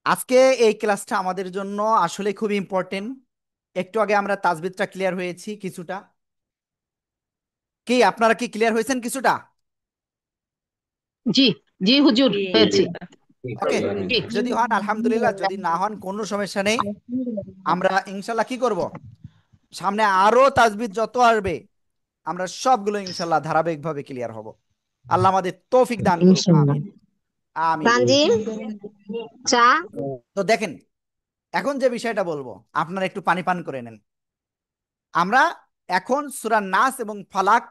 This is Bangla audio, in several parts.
আজকে এই ক্লাসটা আমাদের জন্য আসলে খুব ইম্পর্টেন্ট। একটু আগে আমরা তাজবিদটা ক্লিয়ার হয়েছি কিছুটা। কি আপনারা কি ক্লিয়ার হয়েছেন কিছুটা? জি জি হুজুর, জি হয়েছে। ওকে, জি। যদি হন আলহামদুলিল্লাহ, যদি না হন কোনো সমস্যা নেই। আমরা ইনশাল্লাহ কি করব, সামনে আরো তাজবিদ যত আসবে আমরা সবগুলো ইনশাল্লাহ ধারাবাহিকভাবে ক্লিয়ার হব। আল্লাহ আমাদের তৌফিক দান করুক, ইনশাআল্লাহ। আমিন আমিন। তানজিম, চা। তো দেখেন, এখন যে বিষয়টা বলবো আপনারা একটু পানি পান করে নেন। আমরা এখন সূরা নাস এবং ফালাক,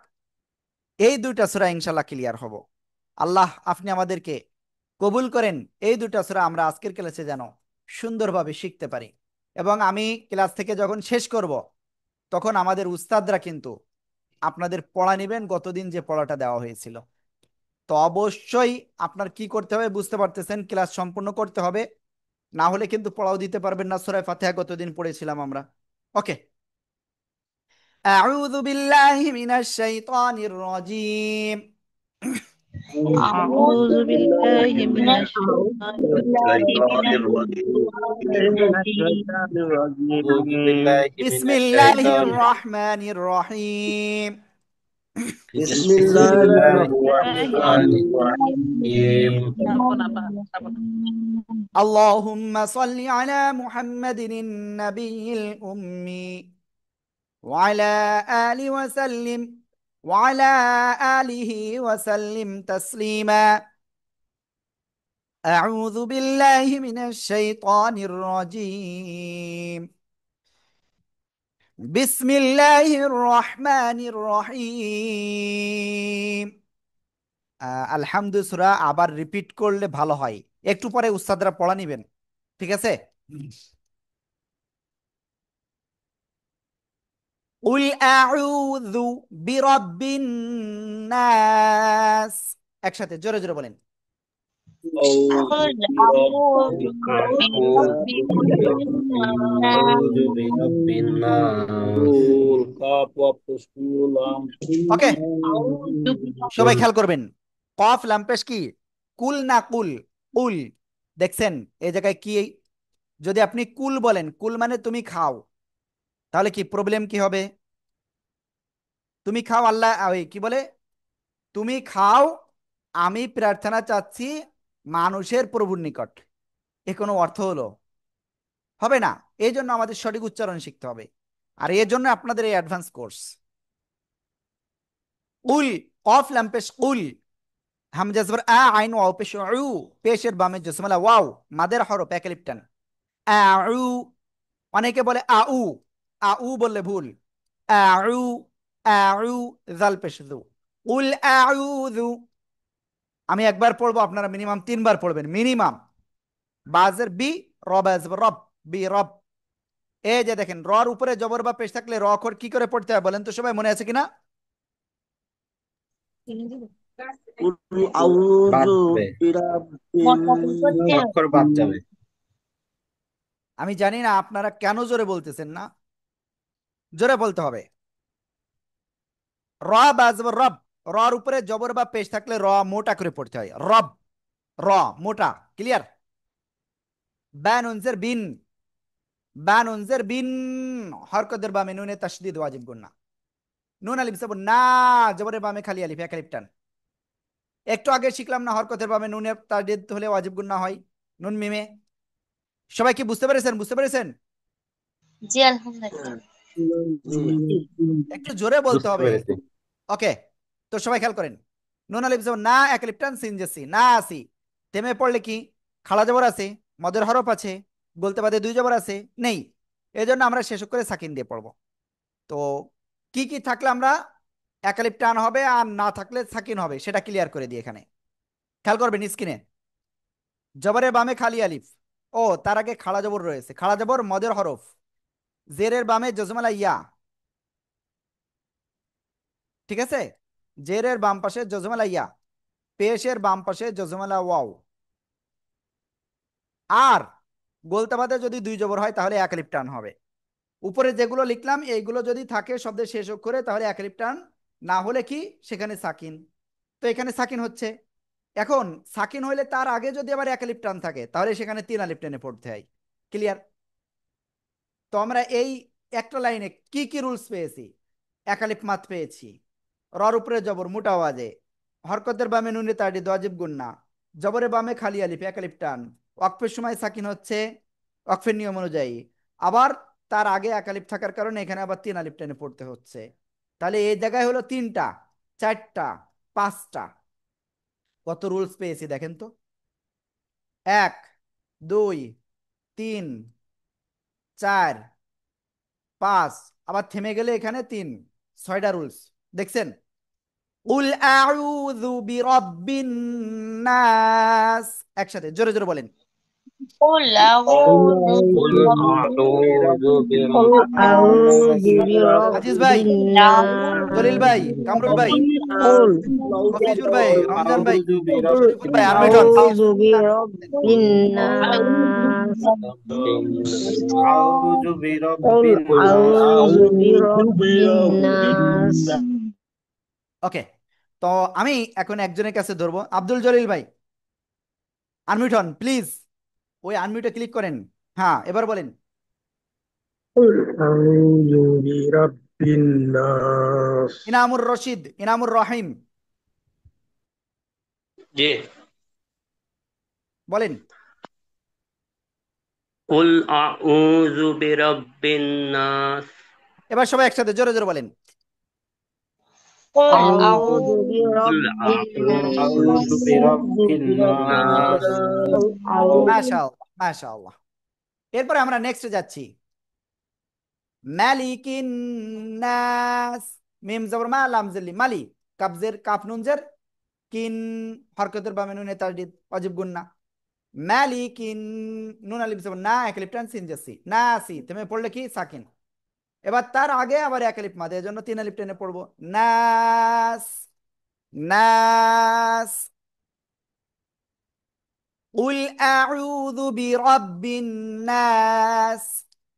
এই দুইটা সূরা ইনশাল্লাহ ক্লিয়ার হব। আল্লাহ আপনি আমাদেরকে কবুল করেন, এই দুইটা সূরা আমরা আজকের ক্লাসে যেন সুন্দরভাবে শিখতে পারি। এবং আমি ক্লাস থেকে যখন শেষ করব তখন আমাদের উস্তাদরা কিন্তু আপনাদের পড়া নেবেন, গতদিন যে পড়াটা দেওয়া হয়েছিল। তো অবশ্যই আপনার কি করতে হবে বুঝতে পারতেছেন, ক্লাস সম্পূর্ণ করতে হবে, না হলে কিন্তু পড়াও দিতে পারবেন না। সূরা ফাতিহা গতদিন পড়েছিলাম আমরা। ওকে, আউযু বিল্লাহি মিনাশ শাইতানির রাজিম। أعوذ بالله من الشيطان الشيطان الرجيم أعوذ بالله من বিসমিল্লাহির الشيطان রহমানির রহিম। بسم بسم الله الله الرحمن الرحيم الرحيم اللهم صل على محمد النبي الأمي وعلى آله وسلم، وعلى آله وسلم تسليما. أعوذ بالله من الشيطان الرجيم. بسم الله الرحمن الرحيم। আলহামদু সূরা আবার রিপিট করলে ভালো হয়, একটু পরে উস্তাদরা পড়া নিবেন, ঠিক আছে? উল আউযু বিরাব্বিন নাস, একসাথে জোরে জোরে বলেন। أعوذ قل برب أعوذ أعوذ برب أعوذ الناس برب الناس قاف وفصول ওকে, أعوذ برب সবাই খেয়াল করবেন। কফ লাম্পেশ কি, কুল না কুল? কুল। দেখছেন এই জায়গায় কি, যদি আপনি কুল বলেন, কুল মানে তুমি খাও, তাহলে কি প্রবলেম কি হবে? তুমি খাও, আল্লাহ ওই কি বলে, তুমি খাও, আমি প্রার্থনা চাচ্ছি মানুষের প্রভুর নিকট। এ কোনো অর্থ হলো? হবে না। এই জন্য আমাদের সঠিক উচ্চারণ শিখতে হবে, আর এর জন্য আপনাদের এই অ্যাডভান্স কোর্স। উল, কফ ল্যাম্পেশ উল, হামজা জবর আ, আইন ওয়াও পেশ উ, পেশের বামে জসমলা ওয়াও, মাদের হরফ এক লিপটান। আউ, অনেকে বলে আউ, আউ বললে ভুল। আউ, আউ, জাল পেশ দু, উল আউযু। আমি একবার পড়বো, আপনারা মিনিমাম তিনবার পড়বেন মিনিমাম। বাজের বি, রব আসবে রব, বি রব। এই যে দেখেন, রর উপরে জবর বা পেশ থাকলে র অক্ষর কি করে পড়তে হয় বলেন তো সবাই, মনে আছে কিনা? قل أعوذ বাদ যাবে, অক্ষর বাদ যাবে। আমি জানি না আপনারা কেন জোরে বলতেছেন না, জোরে বলতে হবে। রব আসবে রব, রর উপরে জবর বা পেশ থাকলে র মোটা করে পড়তে হয়, রব, র মোটা, ক্লিয়ার? বান উনজের বিন, বান উনজের বিন, হরকতের বামে নুনে তাসদিদ ওয়াজিব গুন্না। নুন আলিফ সাবর না, জবরের বামে খালি আলিফ এক আলিফ টান। একটু আগে শিখলাম না, হরকতের বামে নুনে তাসদিদ হলে ওয়াজিব গুন্না হয়, নুন মিমে। সবাই কি বুঝতে পেরেছেন? বুঝতে পেরেছেন? জি আলহামদুলিল্লাহ। একটু জোরে বলতে বুঝতে হবে। পেরেছি। ওকে, তো সবাই খেয়াল করেন। নুন আলিফ জবর না, এক আলিফ টান, সিন জেসি না আসি। থেমে পড়লে কি, খাড়া জবর আছে, মদের হরফ আছে, বলতে বাদে দুই জবর আছে, নেই। এই জন্য আমরা শেষ করে সাকিন দিয়ে পড়বো। তো কি কি থাকলে আমরা এক আলিফ টান হবে, আর না থাকলে সাকিন হবে, সেটা ক্লিয়ার করে দিই এখানে। খেয়াল করবেন স্ক্রিনে, জবরের বামে খালি আলিফ, ও তার আগে খাড়া জবর রয়েছে, খাড়া জবর মদের হরফ, জেরের বামে জজমালা ইয়া, ঠিক আছে? জেরের বাম পাশে জজমালা ইয়া, পেশের বাম পাশে জজমালা ওয়াও, আর গোলতা বাদে যদি দুই জবর হয় তাহলে এক আলিফ টান হবে। উপরে যেগুলো লিখলাম এইগুলো যদি থাকে শব্দের শেষ অক্ষরে তাহলে এক আলিফ টান, না হলে কি সেখানে সাকিন। তো এখানে সাকিন হচ্ছে, এখন সাকিন হইলে তার আগে যদি আবার এক আলিফ টান থাকে তাহলে সেখানে তিন আলিফ টেনে পড়তে হয়। ক্লিয়ার? তো আমরা এই একটা লাইনে কি কি রুলস পেয়েছি? এক আলিফ মাত পেয়েছি, রর উপরে জবর মোটা আওয়াজে, হরকতের বামে নুনে তাড়ি ওয়াজিব গুন্না, জবরে বামে খালি আলিফ এক আলিফ টান, ওয়াকফের সময় সাকিন হচ্ছে ওয়াকফের নিয়ম অনুযায়ী, আবার তার আগে এক আলিফ থাকার কারণে এখানে আবার তিন আলিফ টেনে পড়তে হচ্ছে। তাহলে এই জায়গায় হলো তিনটা, চারটা, পাঁচটা। কত রুলস পেয়েছি দেখেন তো। এক, দুই, তিন, চার, পাঁচ, আবার থেমে গেলে এখানে তিন, ছয়টা রুলস দেখছেন। উল আউযু বিরাব্বিন নাস, একসাথে জোরে জোরে বলেন। قل أعوذ قل أعوذ قل برب أعوذ برب আজিজ ভাই, الناس জলিল ভাই, কামরুল ভাই, قل মফিজুর ভাই, قل রমজান ভাই, أعوذ برب قل শরীফুল ভাই, الناس আরমিটন প্লিজ। أعوذ برب الناس أعوذ برب قل الناس أعوذ برب الناس ওকে, তো আমি এখন একজনের কাছে ধরবো। আব্দুল জলিল ভাই, আনমিউট হন প্লিজ, ওই আনমিউটে ক্লিক করেন। হ্যাঁ, এবার বলেন। قل أعوذ برب الناس ইনামুর রশিদ, ইনামুর রহিম জি বলেন। قل أعوذ برب الناس এবার সবাই একসাথে জোরে জোরে বলেন। قل أعوذ أعوذ قل برب أعوذ الناس برب الناس قل أعوذ মাশাআল্লাহ, মাশাআল্লাহ। এরপরে আমরা নেক্সটে যাচ্ছি। মালিকিন নাস, মিম জবর মা, লাম জেলি, মালি, কাবজের কাফ নুন জের, কিন, হরকতের বামে নুনে তারদিদ ওয়াজিব গুন্না। মালিকিন, নুন আলিফ জবর না, এক আলিফ টান, সিন জাসি, নাসি, তুমি পড়লে কি সাকিন। এবার তার আগে আবার এক আলিফ মাদ, এর জন্য তিন আলিফ টেনে পড়বো। নাস, নাস। قل أعوذ برب الناس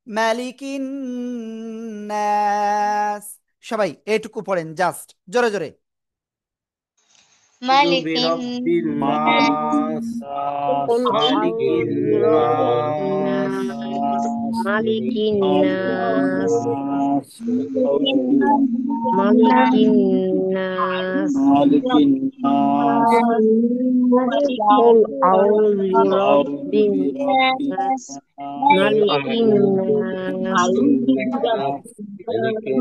মালিকিন নাস। সবাই এইটুকু পড়েন জাস্ট জোরে জোরে। ملك برب الناس الناس قل مالك أعوذ برب الناس الناس ملك الناس الناس ملك الناس مالك الناس قل أعوذ أعوذ برب برب الناس الناس ملك الناس الناس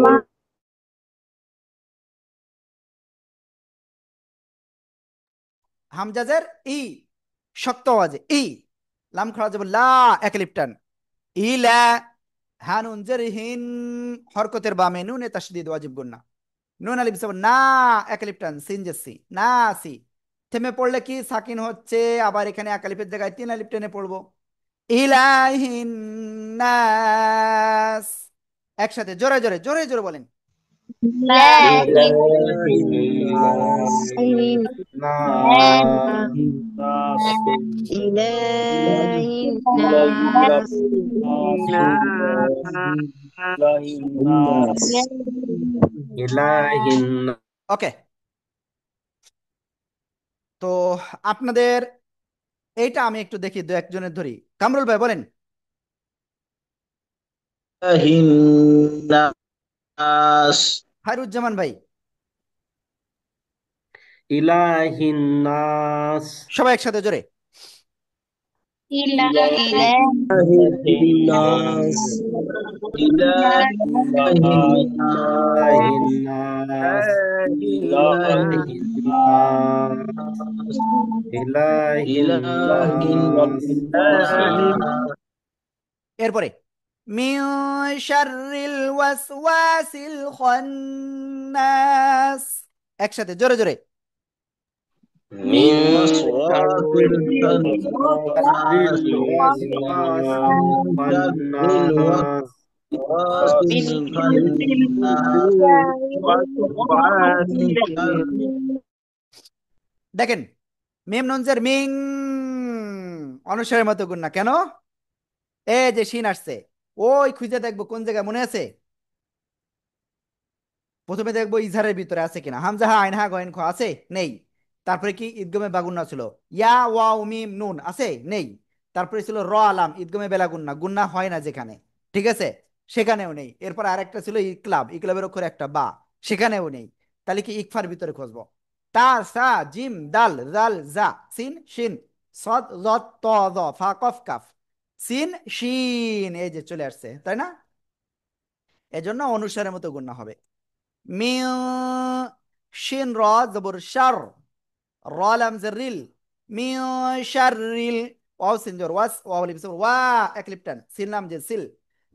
ملك হামজাজের ই, শক্ত আওয়াজে ই, লাম খাড়া যাব লা, এক আলিফ টান, ইলা, হানুন জের হিন, হরকতের বামে নুনে তাশদীদ ওয়াজিব গুন্না, নুন আলিফ যাব না, এক আলিফ টান, সিন জেসি, নাসি। থেমে পড়লে কি সাকিন হচ্ছে, আবার এখানে এক আলিফের জায়গায় তিন আলিফ টেনে পড়বো। ইলাহিন নাস, একসাথে জোরে জোরে জোরে জোরে বলেন। لا إله الناس الناس الناس إله إله الناس الناس إله الناس ওকে, তো আপনাদের এইটা আমি একটু দেখি, দু একজনের ধরি। কামরুল ভাই বলেন। الناس ফাইরুজ্জামান ভাই, إله الناس সবাই একসাথে জোরে। إله إله الناس إله إله الناس الناس إله إله الناس الناس এরপরে মিন শাররিল ওয়াসওয়াসিল খান্নাস, একসাথে জোরে জোরে। من وسواس الخناس الوسواس الخناس وسواس الخناس وسواس দেখেন, মিম নুনজের মিং, অনুসারের মতো গুণ না কেন, এই যে শিন আসছে, ওই খুঁজে দেখবো কোন জায়গায়, মনে আছে? প্রথমে দেখবো ইজহারের ভিতরে আছে কিনা, হামজা হা আইন হা গয়েন খ আছে, নেই। তারপরে কি ঈদগমে বাগুন্না ছিল, ইয়া ওয়াও মিম নুন আছে নেই। তারপরে ছিল র আলাম ঈদগমে বেলা গুন্না, গুন্না হয় না যেখানে, ঠিক আছে, সেখানেও নেই। এরপর আরেকটা ছিল ইকলাব, ইকলাবের অক্ষরে একটা বা, সেখানেও নেই। তাহলে কি ইকফার ভিতরে খুঁজবো। তা সা জিম দাল জাল জা সিন শিন সদ জদ ত জ ফা কফ কাফ সিন শিন, এই যে চলে আসছে তাই না। এজন্য অনুসারের মতো গুণনা হবে। মিউ শিন র জবর শার, র লাম জারিল, মিউ শারিল, ওয়াও সিন জবর ওয়াস, ওয়াও লিফ জবর ওয়া, এক লিপটান, সিন লাম যে সিল,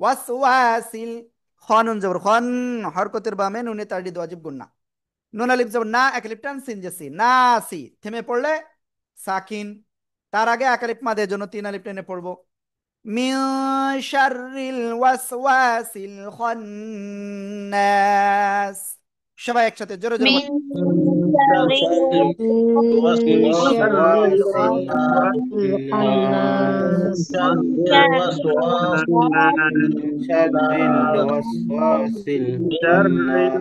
ওয়াস ওয়াসিল, খানুন জবর খান, হরকতের বামে নুনে তাড়ি ওয়াজিব গুণনা, নুন আলিফ জবর না, এক লিপটান, সিন যে সি নাসি, থেমে পড়লে সাকিন, তার আগে এক আলিফ মাদের জন্য তিন আলিফ টেনে পড়বো। মিন শাররিল ওয়াসওয়াসিল খান্নাস, সবাই একসাথে জোরে জোরে من বলেন। شر من شر الوسواس الوسواس الخناس الخناس الوسواس من شر الناس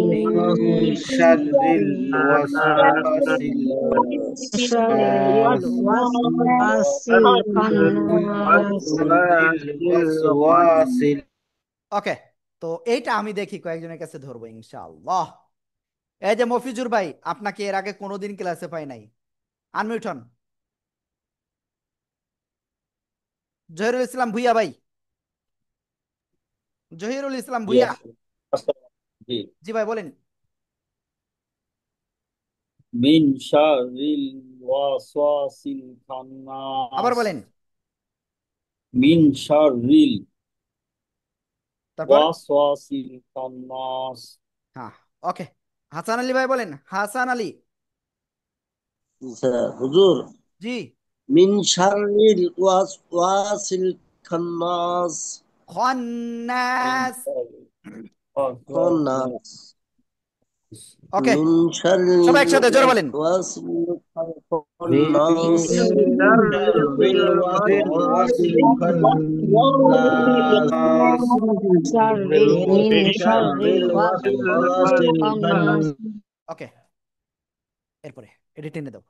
الوسواس شر الخناس شر من الوسواس شر الوسواس شر الخناس الوسواس الخناس الوسواس ওকে, তো এইটা আমি দেখি কয়েকজনের কাছে ধরবো ইনশাআল্লাহ। এই যে মফিজুর ভাই, আপনাকে এর আগে কোনোদিন ক্লাসে পাই নাই, আনমিউট হন। জহিরুল ইসলাম ভুইয়া ভাই, জহিরুল ইসলাম ভুইয়া, জি। জি ভাই বলেন। মিন শাররিল ওয়াসওয়াসিল আবার খান্নাস। বলেন। মিন শাররিল তারপর ওয়াসওয়াসিল খান্নাস। হ্যাঁ, ওকে। হাসান আলী ভাই বলেন, হাসান আলী। হুজুর জি। মিন শাররিল ওয়াসওয়াসিল খান্নাস খন্নাস, খান্নাস ওকে, মিন সবাই শাররিল একসাথে জোরে বলেন। ওয়াসওয়াসিল من খান্নাস شر شر الوسواس الوسواس الخناس شر من من شر شر الوسواس الوسواس الخناس ওকে, এরপরে এটি টেনে দাও।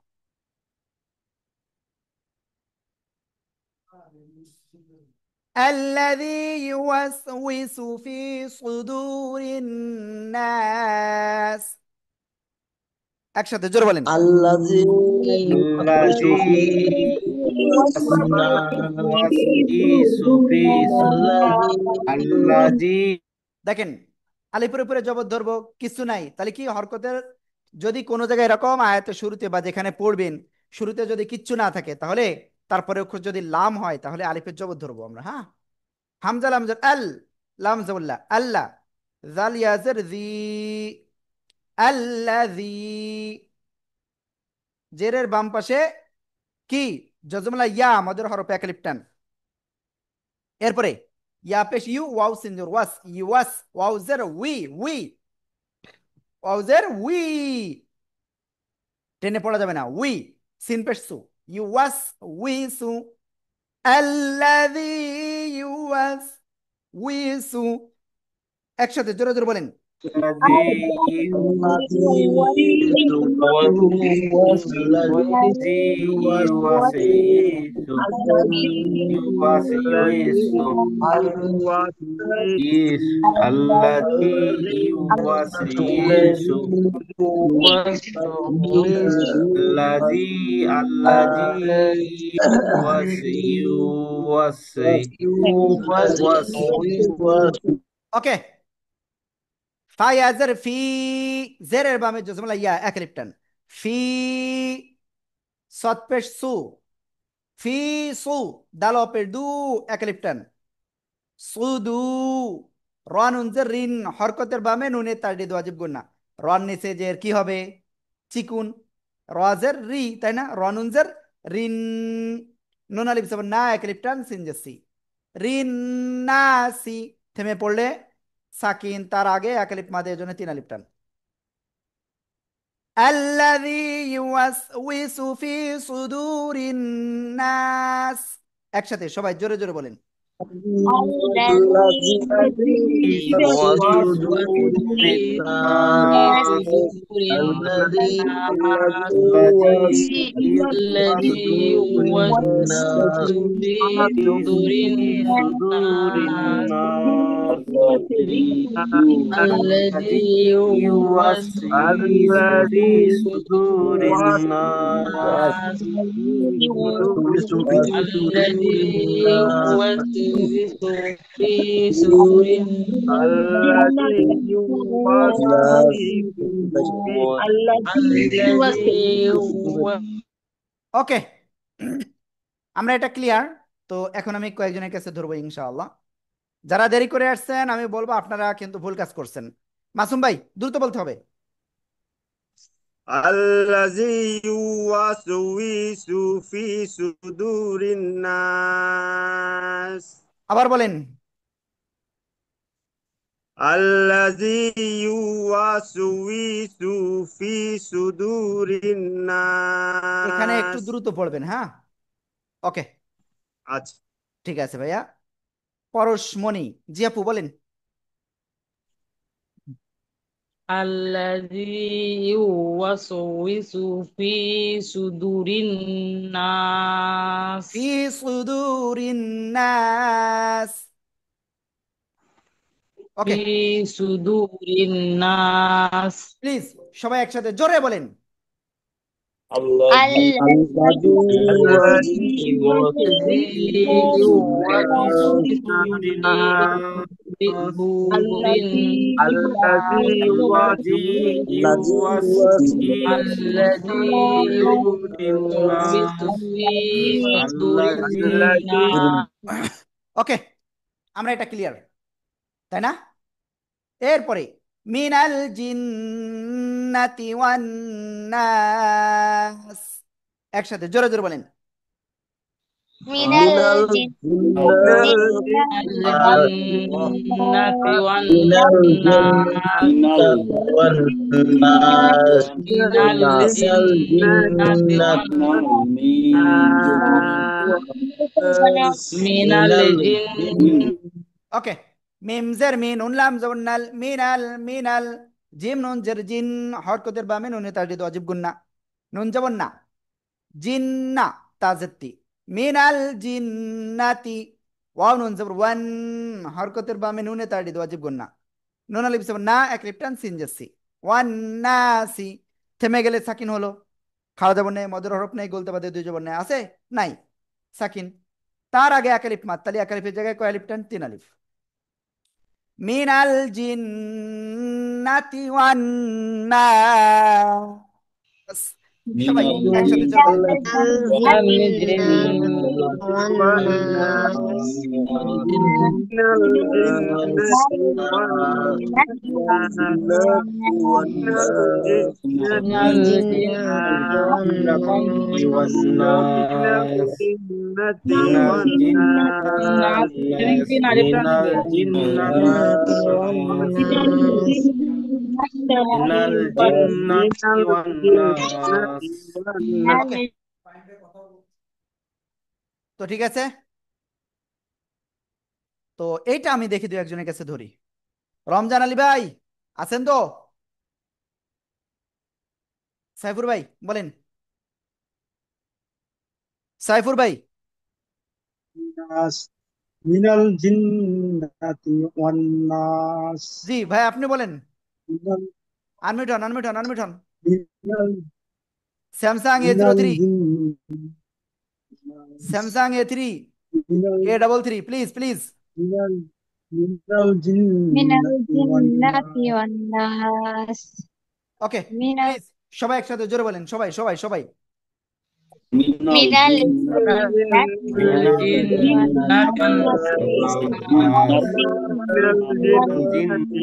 الذي يوسوس في صدور الناس, একসাথে জোরে বলেন। الذي يوسوس في الذي الناس يوسوس في الذي الذي দেখেন, আলিপুরে উপরে জবর ধরবো কিছু নাই, তাহলে কি হরকতের যদি কোনো জায়গায় এরকম আয়াতের শুরুতে বা যেখানে পড়বেন শুরুতে যদি কিচ্ছু না থাকে, তাহলে তারপরে অক্ষর যদি লাম হয় তাহলে আলিফের জবর ধরবো আমরা। হ্যাঁ, হামজা লামজার আল, লাম জাবুল্লাহ আল্লাহ, জাল ইয়াজের জি, আল্লাযী, জেরের বাম পাশে কি জজমলা ইয়া আমাদের হরফে এক আলিফ টান। এরপরে ইয়া পেশ ইউ, ওয়াও সিনজুর ওয়াস, ইউয়াস, ওয়াও জের উই, উই, ওয়াও জের উই, টেনে পড়া যাবে না, উই, সিন পেশ সু, ইউয়াস উইসু, আল্লাযী ইউয়াস উইসু, একসাথে জোরে জোরে বলেন। الذي الذي يوسوس الذي يوسوس ওকে, ফায়াজের ফি, জেরের বামে জজমলা ইয়া এক আলিফ টান, ফি, সৎ পেশ সু, ফি সু, দাল অপের দু, এক আলিফ টান, সুদু, রন উনজের রিন, হরকতের বামে নুনে তার ওয়াজিব গুন্না, রন নিচে জের কি হবে চিকুন, রাজের রি তাই না, রন উনজের রিন, নুন আলিফ সাবর না, এক আলিফ টান, সিন জেসি, রিন নাসি, থেমে পড়লে সাকিন, তার আগে এক আলিফ মাদের জন্য তিন আলিফ টান। আল্লাযী ইউওয়াসউইসু ফি সুদুরিন নাস, একসাথে সবাই জোরে জোরে বলেন। الذي وسوس في الناس صدور الذي الناس الذي وسوس يوسوس الناس في صدور صدور الناس الناس الذي يوسوس في صدور الناس الناس يوسوس في صدور الذي الناس يوسوس في صدور الناس الذي ওকে, আমরা এটা ক্লিয়ার। তো এখন আমি কয়েকজনের কাছে ধরবো ইনশাআল্লাহ। যারা দেরি করে আসছেন আমি বলবো আপনারা কিন্তু ভুল কাজ করছেন। মাসুম ভাই দ্রুত বলতে হবে। الذي يوسوس في صدور الناس আবার বলেন। الذي يوسوس في صدور এখানে একটু الناس দ্রুত পড়বেন, হ্যাঁ? ওকে, আচ্ছা, ঠিক আছে ভাইয়া। পরশমণি জি আপু বলেন। الذي يوسوس في صدور الناس ফি সুদুরিন নাস। ওকে, في صدور الناس প্লিজ সবাই একসাথে জোরে বলেন। الذي الذي يوسوس الذي في يوسوس صدور الناس في صدور الذي الناس يوسوس في الذي صدور يوسوس الناس في صدور الناس ওকে, আমরা এটা ক্লিয়ার, তাই না? এরপরে মিনাল জিন্নাতি ওয়ান নাস, একসাথে জোরে জোরে বলেন। من من الجن الجنة من والناس الجنة والناس من ناس الجنة الجنة والناس من الجن ওকে, মিম জের মিন উনলাম জবনাল মিনাল মিনাল জিম নুন জের জিন হরকতের বা মিন উনি তাজদিদ ওয়াজিব গুন্না নুন জবন্না জিন্না তাজেত্তি মিনাল জিন্নাতি ওয়াও নুন জবর ওয়ান হরকতের বা মিন উনি তাজদিদ ওয়াজিব গুন্না নুন আলিফ জবর না এক লিপটান সিন জেসি ওয়ান নাসি। থেমে গেলে সাকিন হলো, খাওয়া জবর নেই, মদের হরফ নেই, গোলতে বাদে দুই জবর নেই, আছে নাই সাকিন। তার আগে এক আলিফ মাত, তাহলে এক আলিফের জায়গায় কয় আলিফ টান? তিন আলিফ। মিনাল জিন্নাতি ওয়ান নাস, من সবাই একসাথে জোরে বলেন। والناس من الجنة والناس ওকে, তো ঠিক আছে। তো এইটা আমি দেখি দু একজনের কাছে ধরি। রমজান আলী ভাই আছেন তো? সাইফুর ভাই বলেন। সাইফুর ভাই মিনাল জিন্নাতি ওয়ান নাস জি ভাই আপনি বলেন। মিনাল আনমিউট হন, আনমিউট হন, আনমিউট হন। মিনাল স্যামসাং মিনাল A03, জিন্নাস স্যামসাং A3 মিনাল A33, প্লিজ প্লিজ। মিনাল মিনাল من জিন্নাতি ওয়ান الجنة নাস والناس ওকে, من প্লিজ সবাই একসাথে জোরে বলেন, সবাই সবাই সবাই। من من الجنة الجنة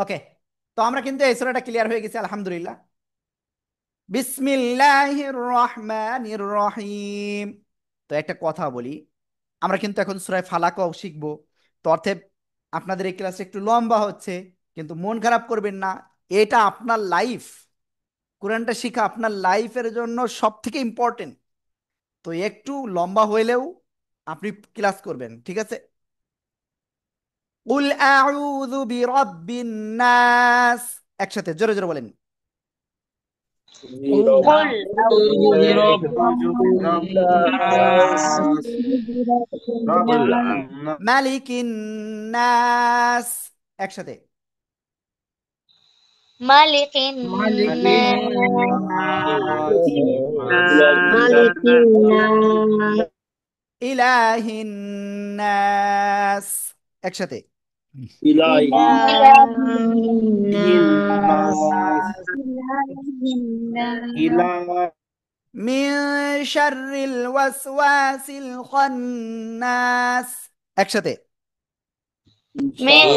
ওকে, তো আমরা কিন্তু এই সূরাটা ক্লিয়ার হয়ে গেছে আলহামদুলিল্লাহ। বিসমিল্লাহির রহমানির রহিম। তো একটা কথা বলি, আমরা কিন্তু এখন সূরা ফালাকও শিখবো। তো অর্থে আপনাদের এই ক্লাসটা একটু লম্বা হচ্ছে, কিন্তু মন খারাপ করবেন না, এটা আপনার লাইফ, কোরআনটা শিখা আপনার লাইফের জন্য সব থেকে ইম্পর্টেন্ট। তো একটু লম্বা হইলেও আপনি ক্লাস করবেন, ঠিক আছে? কুল আউযু বিরাব্বিন নাস, একসাথে জোরে জোরে বলেন। قل قل أعوذ برب الناس الناس رب الناس মালিকিন নাস, একসাথে। ملك ملك الناس ملك الناس ইলাহিন নাস, একসাথে। إلهي إله الناس الناس إله মিন শাররিল ওয়াসওয়াসিল খান্নাস, একসাথে। من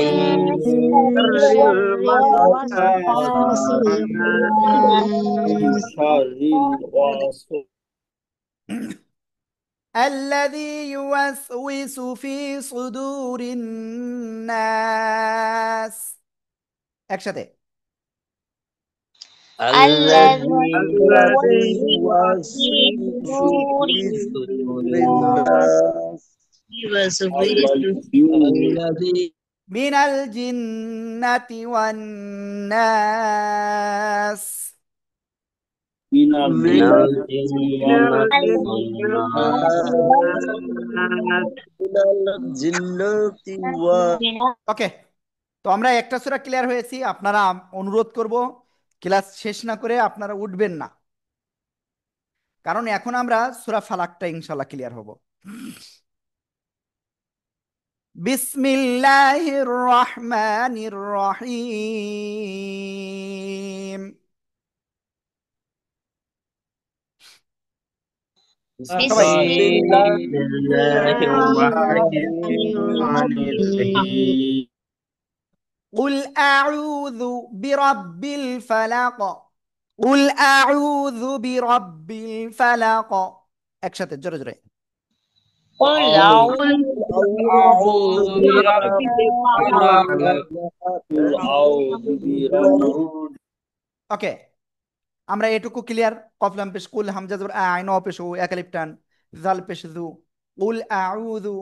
شر شر الوسواس الوسواس من الخناس شر الوسواس الذي يوسوس في صدور الناس، একসাথে। الذي الذي يوسوس في صدور الناس الذي মিনাল জিন্নাতি ওয়ান নাস, من من الجنة ওকে। তো আমরা একটা সূরা ক্লিয়ার হয়েছি। আপনারা অনুরোধ করব ক্লাস শেষ না করে আপনারা উঠবেন না, কারণ এখন আমরা সূরা ফালাকটা ইনশাআল্লাহ ক্লিয়ার হব। বিসমিল্লাহির রহমানির রহিম। সবাই بسم الله الرحمن الرحيم قل أعوذ برب الفلق، قل أعوذ برب الفلق، একসাথে জোরে জোরে। قل أعوذ برب الفلق ওকে, আমরা এটুকু ক্লিয়ার। কফ লাম পেশ কুল, হামজা জবর আইন ও পেশ ও একালিফ টান, জাল পেশ জু। কুল আউযু,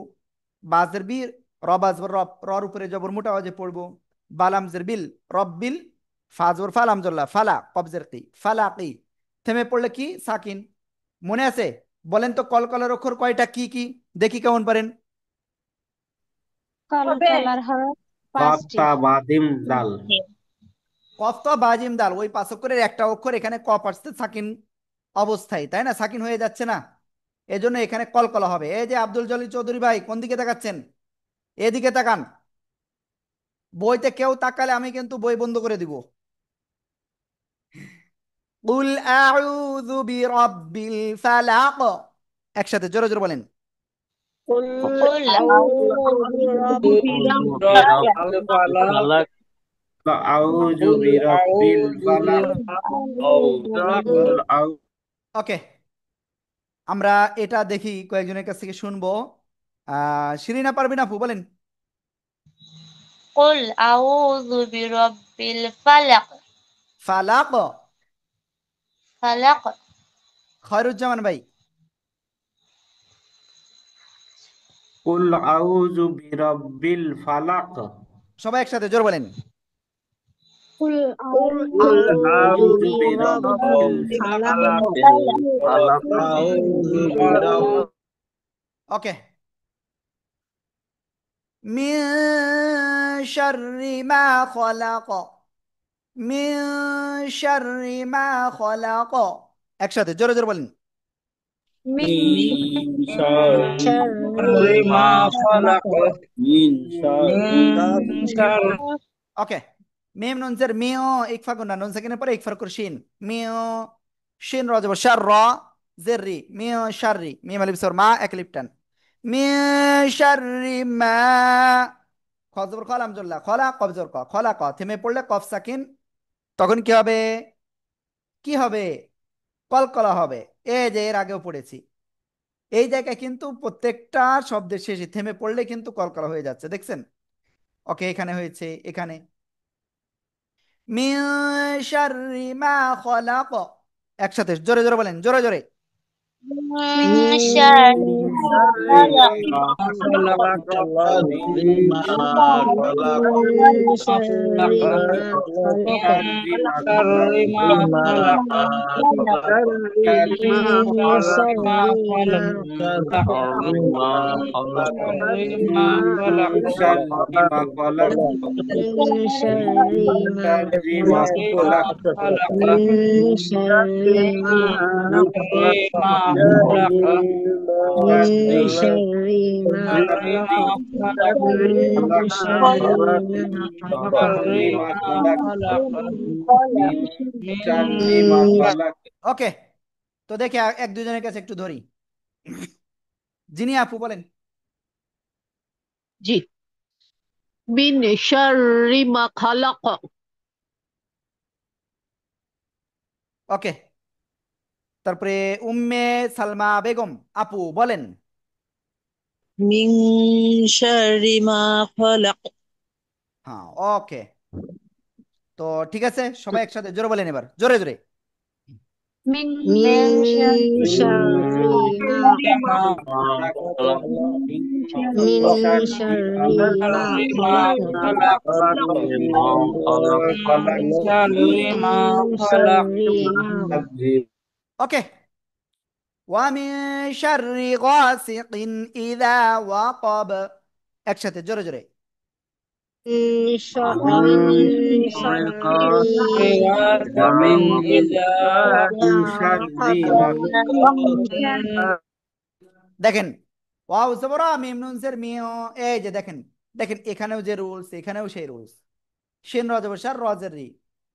বা জের বি, র বা জবর রব, রর উপরে জবর মোটা আওয়াজে পড়বো। বালাম জের বিল, রব্বিল, ফা জবর ফা লাম জল্লা, ফালা কবজের কি, ফালাকি। থেমে পড়লে কি সাকিন। মনে আছে? বলেন তো কলকলার অক্ষর কয়টা, কি কি দেখি কেমন পারেন। কলকলার হরফ পাঁচটি। কফতা বাদিম দাল কফ তো বাজিম দাল, ওই পাঁচ অক্ষরের একটা অক্ষর এখানে কফ আসছে সাকিন অবস্থায়, তাই না? সাকিন হয়ে যাচ্ছে না, এজন্য এখানে কলকলা হবে। এই যে আব্দুল জলিল চৌধুরী ভাই, কোন দিকে তাকাচ্ছেন? এদিকে তাকান। বইতে কেউ তাকালে আমি কিন্তু বই বন্ধ করে দিব। কুল আউযু বিরাব্বিল ফালাক, একসাথে জোরে জোরে বলেন। قل أعوذ برب الفلق আউযু বিরাব্বিল ফালাক ওকে, আমরা এটা দেখি কয়েকজনের কাছ থেকে শুনবো। শিরিনা পারবিন আপু বলেন। قل أعوذ برب الفلق ফালাক, فلق খয়রুজ্জামান ভাই। কুল আউযু বিরাব্বিল ফালাক সবাই একসাথে জোরে বলেন। قل আউযু বিরাব্বিল ফালাক ওকে। মিন শাররি মা খলাক, মিন শাররি মা খলাক, একসাথে জোরে জোরে বলেন। من شر ما خلق মিন শাররি من شر ওকে, মিম নুন জের মিও, ইকফা গুনা নুন সাকিনের পরে ইকফার করে শিন, মিও শিন র যাব শার র জের রি, মিও শাররি, মিম আলিফ সর মা এক লিফ টান, মিন শাররি মা, খ জবর খ লাম জল্লা, খলা কফ জবর ক, খলা ক, থেমে পড়লে কফ সাকিন, তখন কি হবে? কি হবে? কলকলা হবে। এই যে এর আগেও পড়েছি, এই জায়গায় কিন্তু প্রত্যেকটা শব্দের শেষে থেমে পড়লে কিন্তু কলকলা হয়ে যাচ্ছে, দেখছেন? ওকে, এখানে হয়েছে, এখানে মিন শাররি মা খলাক। একসাথে জোরে জোরে বলেন, জোরে জোরে। من شر ما خلق ওকে, তো দেখে এক দুজনের কাছে একটু ধরি। যিনি আপু বলেন। জি। মিন শাররি মা খালাক। ওকে, তারপরে উম্মে সালমা বেগম আপু বলেন। মিন শাররি মা খালাক। হ্যাঁ, ওকে, তো ঠিক আছে, সবাই একসাথে জোরে বলেন এবার, জোরে জোরে। من মিন شر শাররি মা মিন শাররি মা খালাক। মিন শাররি মা ওকে, ওয়ামিন শাররি গাসিকিন ইযা ওয়াকাব। একসাথে জোরে জোরে। মিন শাররি দেখেন, ওয়াও জবরা মিম নুন জের মিও, এই যে দেখেন, দেখেন এখানেও যে রুলস, এখানেও সেই রুলস। শিন র জবর শার, র জের রি,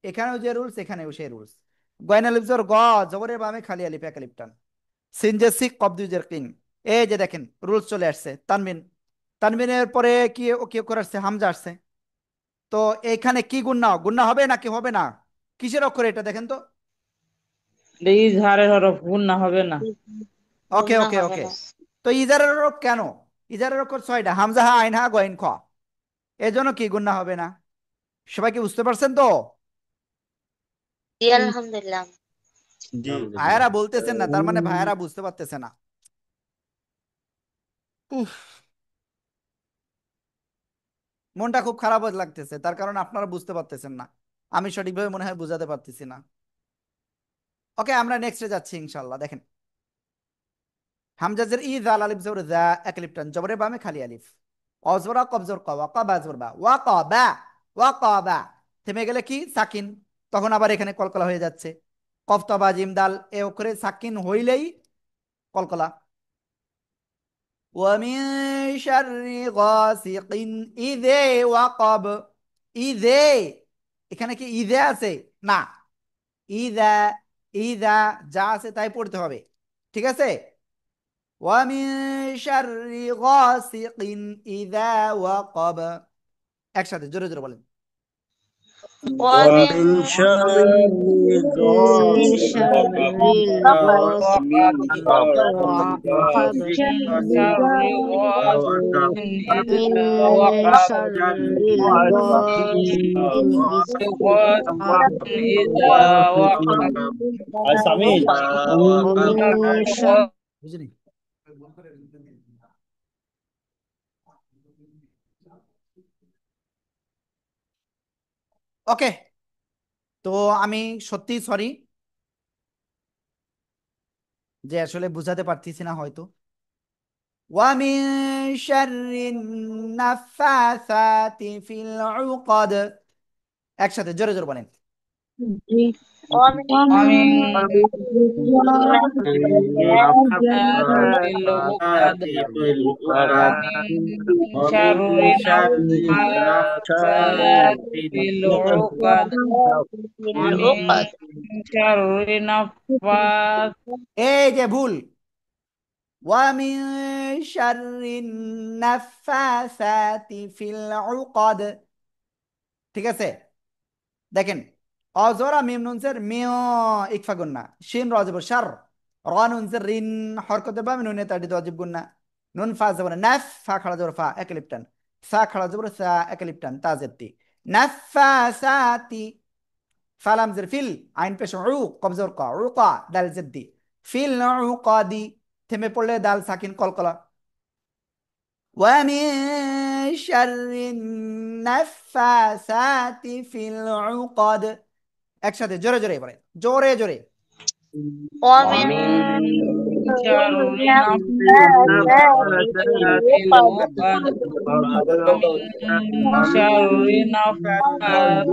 এখানেও যে রুলস, এখানেও সেই রুলস। গয়না আলিফ জবর গ, জবরের বামে খালি আলিফ, এক আলিফ টান। সিন যে সিক, কব দুই জের কিন। এই যে দেখেন রুলস চলে আসছে। তানবিন, তানবিনের পরে কি ও কি করে আসছে, হামজা আসছে। তো এখানে কি গুণনা, গুণনা হবে নাকি হবে না? কিসের অক্ষর এটা দেখেন তো। ইজহারের হরফ গুণনা হবে না। ওকে গুণা ওকে হবে ওকে, না। তো ইজারের অক্ষর কেন? ইজারের অক্ষর ছয়টা, হামজা হা, আইন হা, গইন খ। এজন্য কি গুণনা হবে না? সবাই কি বুঝতে পারছেন তো? জি আলহামদুলিল্লাহ। ভাইয়ারা বলতেছেন না, তার মানে ভাইয়ারা বুঝতে পারতেছে না। উফ, মনটা খুব খারাপ লাগতেছে, তার কারণ আপনারা বুঝতে পারতেছেন না, আমি সঠিকভাবে মনে হয় বুঝাতে পারতেছি না। ওকে, আমরা নেক্সটে যাচ্ছি ইনশাল্লাহ। দেখেন, হামজাজের ই, জাল আলিফ জবর জা, এক আলিফ টান, জবরের বামে খালি আলিফ। অজবরা কবজর ক, ওয়াকা বা জবর বা, ওয়াকা বা, ওয়াকা বা। থেমে গেলে কি সাকিন, তখন আবার এখানে কলকলা হয়ে যাচ্ছে। কফ ত বা জিম দাল এ অক্ষরে সাকিন হইলেই কলকলা। ومن شر غاسق إذا وقب। ইদে, এখানে কি ইদে আছে? না, ইদা, ইদা যা আছে তাই পড়তে হবে, ঠিক আছে। ومن شر غاسق إذا وقب। একসাথে জোরে জোরে বলেন। ومن ومن شر মিন غاسق শাররিল গাসিকি ইযা ওয়াকাব। মিন শাররিল গাসিকি ইযা ওয়াকাব। ومن شر বুঝলি? ওকে, তো আমি সত্যি সরি যে আসলে বুঝাতে পারতেছি না হয়তো। ومن شر النفاثات في العقد। একসাথে জোরে জোরে বলেন। ومن আমি العقد এই যে ভুল, ومن شر النفاثات في العقد, ঠিক আছে। দেখেন, অজরা মিম নুনসের মিও, ইকফা গুন্না, শিন রাজিব শার, র নুনসের রিন, হরকতে বা নুনে তাড়ি ওয়াজিব গুন্না, নুন ফা জবর নাফ, ফা খাড়া জবর ফা, একলিপটান, সা খাড়া জবর সা, একলিপটান, তা জেতি, নাফাসাতি, ফালাম জের ফিল, আইন পেশ উ, কবজর ক, উকা, দাল জেদ্দি, ফিল উকাদি, থেমে পড়লে দাল সাকিন কলকলা। ومن شر النفاثات في العقد একসাথে জোরে জোরে বলেন, জোরে জোরে। ومن ومن شر شر النفاثات في العقد ومن شر نفاثات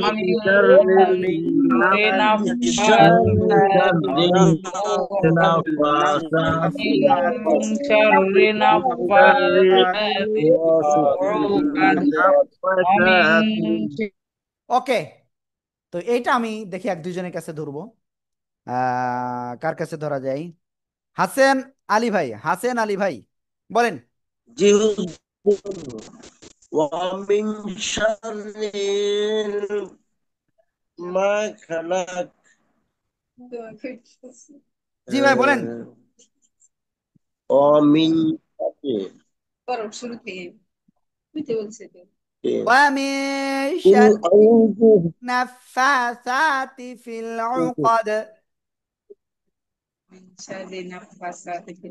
ومن العقد ومن شر نفاثات ومن شر نفاثات العقد ওকে, তো এইটা আমি দেখি এক দুজনের কাছে ধরবো। কার কাছে ধরা যায়? হাসেন আলী ভাই, হাসেন আলী ভাই বলেন। জি হুজুর। ওয়ামিন শাররিল মা খালাক। জি ভাই বলেন। ওয়ামিন ومن কুল شر আউযু النفاثات في العقد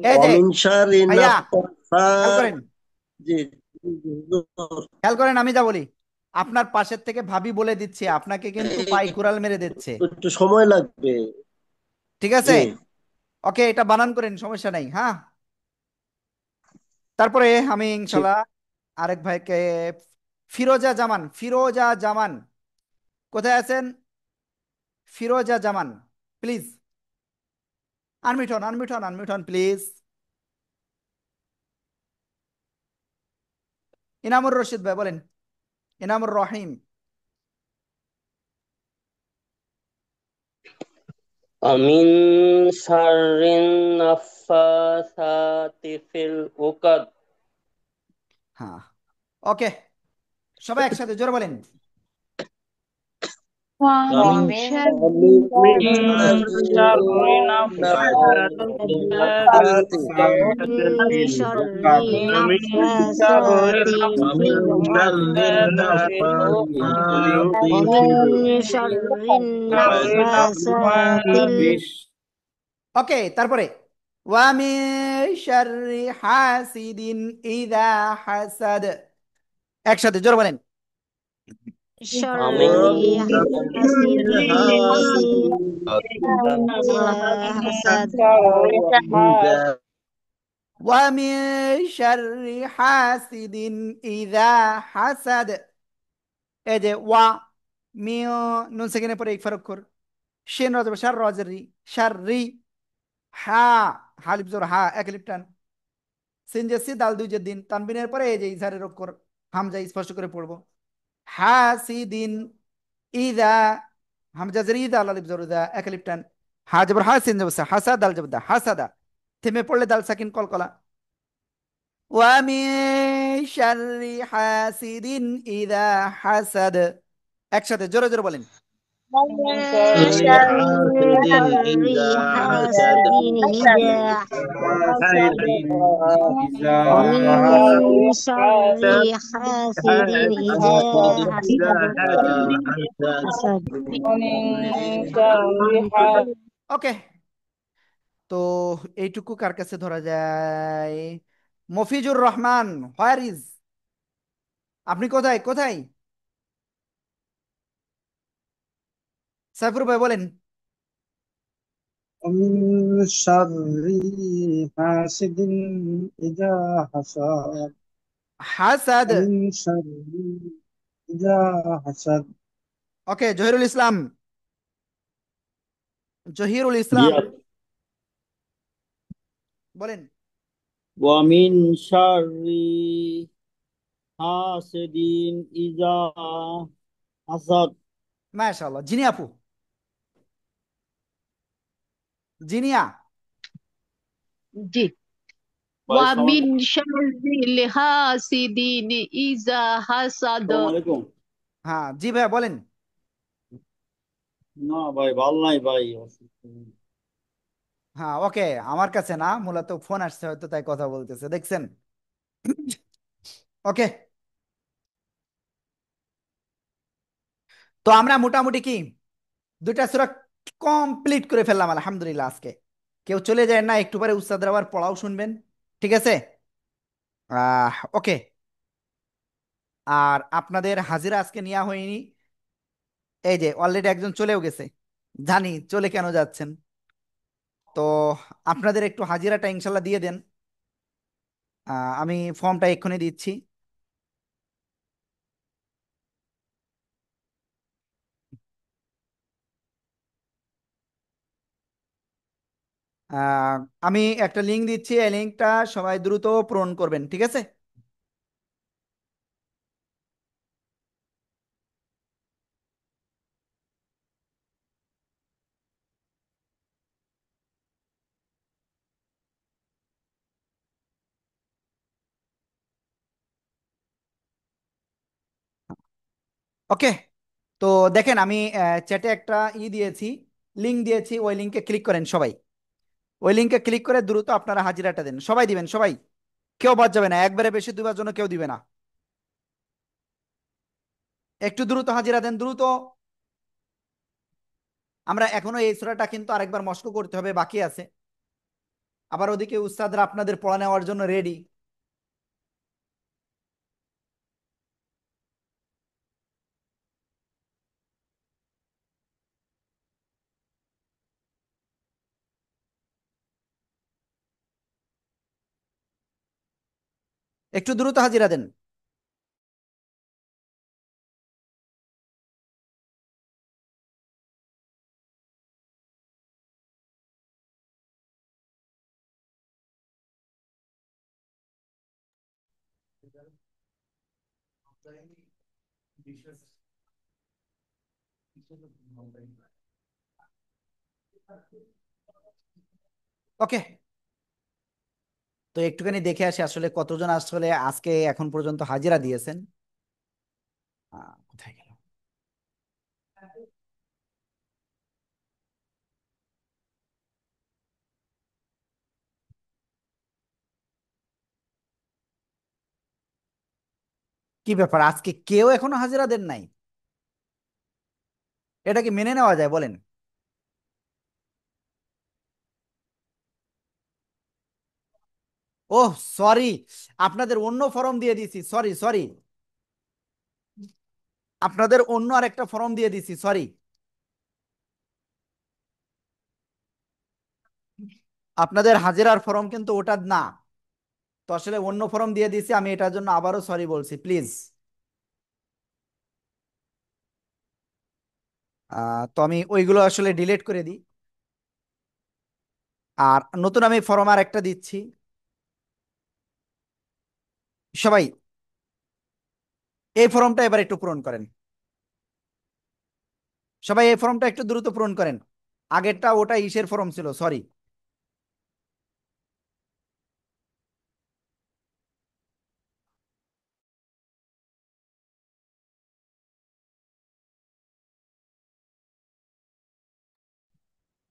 এই যে ওয়ামিন শাররি ভাইয়া খেয়াল নাফাসাত। করেন, জি হুজুর। খেয়াল করেন, আমি যা বলি আপনার পাশের থেকে ভাবি বলে দিচ্ছে, আপনাকে কিন্তু পাই কুড়াল মেরে দিচ্ছে, একটু সময় লাগবে। ঠিক আছে? জি ওকে, এটা বানান করেন, সমস্যা নাই। হ্যাঁ, তারপরে আমি ঠিক। ইনশাল্লাহ আরেক ভাইকে, ফিরোজা জামান, ফিরোজা জামান কোথায় আছেন? ফিরোজা জামান প্লিজ আনমিউট হন, আনমিউট হন, আনমিউট হন প্লিজ। ইনামুর রশিদ ভাই বলেন, ইনামুর রহিম। ومن شر النفاثات في العقد হ্যাঁ, ওকে, সবাই একসাথে জোরে বলেন। ومن ومن شر ওয়ামিন من شر شر النفاثات نفاثات নাফাসাতি في العقد من شر ومن شر النفاثات في العقد نفاثات في العقد ومن شر النفاثات ওকে, তারপরে ওয়ামিন শাররি হাসিদিন ইযা হাসাদ, একসাথে জোরে বলেন। شر ومن حاسد إذا حسد ওয়ামিন শাররি হাসিদিন ইযা হাসাদ, এই যে ওয়া মিয় নুন সেকেন্ডের পরে ইকফা অক্ষর, শিন রাজব শার রাজরি শাররি, হা হালিফ জোর হা এক লিপ টান, সিন যে সি দাল দুই যে দিন, তানবিনের পরে এই যে ইজারের অক্ষর হামজা স্পষ্ট করে পড়বো, হাসিদিন ইদা, হামজা জের ইদা আলিফ জোর দা এক লিপ টান, হা জবর হা সিন জবর সা হাসা দাল জবর দা হাসাদা, থেমে পড়লে দাল সাকিন কলকলা। ওয়ামিন শাররি হাসিদিন ইদা হাসাদ, একসাথে জোরে জোরে বলেন। ومن من شر شر شر حاسد حاسد إذا إذا حسد ومن ومن شر حاسد إذا حسد ওকে, তো এইটুকু কার কাছে ধরা যায়? মফিজুর রহমান, হোয়ার ইজ, আপনি কোথায় কোথায়? সাইফুর ভাই বলেন। ومن شر حاسد إذا حسد হাসাদ, ومن شر إذا حسد ওকে, জহিরুল ইসলাম, জহিরুল জি ইসলাম আপু। বলেন। ওয়ামিন শাররি হাসিদিন ইজা হাসাদ। মাশাআল্লাহ, জিনি আপু, জিনিয়া জি ভাই ওয়ামিন শাররিল হাসিদিন ইজা হাসাদ। আসসালামু আলাইকুম। হ্যাঁ জি ভাই বলেন। না ভাই ভালো নাই ভাই। হ্যাঁ ওকে, আমার কাছে না, মূলত ফোন আসছে হয়তো তাই কথা বলতেছে, দেখছেন? ওকে, তো আমরা মোটামুটি কি দুইটা সূরা কমপ্লিট করে ফেললাম আলহামদুলিল্লাহ আজকে। কেউ চলে যায় না, একটু পরে উস্তাদরা আবার পড়াও শুনবেন, ঠিক আছে? ওকে। আর আপনাদের হাজিরা আজকে নেওয়া হয়নি, এই যে অলরেডি একজন চলেও গেছে, জানি চলে কেন যাচ্ছেন। তো আপনাদের একটু হাজিরাটা ইনশাল্লাহ দিয়ে দেন। আমি ফর্মটা এক্ষুনি দিচ্ছি। আহ, আমি একটা লিঙ্ক দিচ্ছি, এই লিঙ্কটা সবাই দ্রুত পূরণ করবেন, ঠিক আছে? ওকে। তো দেখেন আমি চ্যাটে একটা দিয়েছি, লিঙ্ক দিয়েছি, ওই লিঙ্কে ক্লিক করেন সবাই। ওই লিঙ্কে ক্লিক করে দ্রুত আপনারা হাজিরাটা দেন, সবাই দিবেন, সবাই, কেউ বাদ যাবে না, একবারে বেশি দুবার জন্য কেউ দিবে না। একটু দ্রুত হাজিরা দেন, দ্রুত। আমরা এখনো এই সূরাটা কিন্তু আরেকবার মস্ক করতে হবে, বাকি আছে। আবার ওদিকে উস্তাদরা আপনাদের পড়া নেওয়ার জন্য রেডি। একটু দ্রুত হাজিরা দেন। ওকে। তো একটুখানি দেখে আসি আসলে কতজন আসলে আজকে এখন পর্যন্ত হাজিরা দিয়েছেন। কোথায় গেল? কি ব্যাপার, আজকে কেউ এখনো হাজিরা দেন নাই? এটা কি মেনে নেওয়া যায় বলেন? ওহ সরি, আপনাদের অন্য ফর্ম দিয়ে দিছি, সরি সরি, আপনাদের অন্য আরেকটা ফর্ম দিয়ে দিছি, সরি। আপনাদের হাজিরার ফর্ম কিন্তু ওটা না, তো আসলে অন্য ফর্ম দিয়ে দিছি আমি, এটার জন্য আবারও সরি বলছি, প্লিজ। তো আমি ওইগুলো আসলে ডিলিট করে দিই, আর নতুন আমি ফর্ম আর একটা দিচ্ছি। সবাই এই ফর্মটা এবার একটু পূরণ করেন, সবাই এই ফর্মটা একটু দ্রুত পূরণ করেন। আগেরটা ওটা ইসের ফর্ম ছিল, সরি।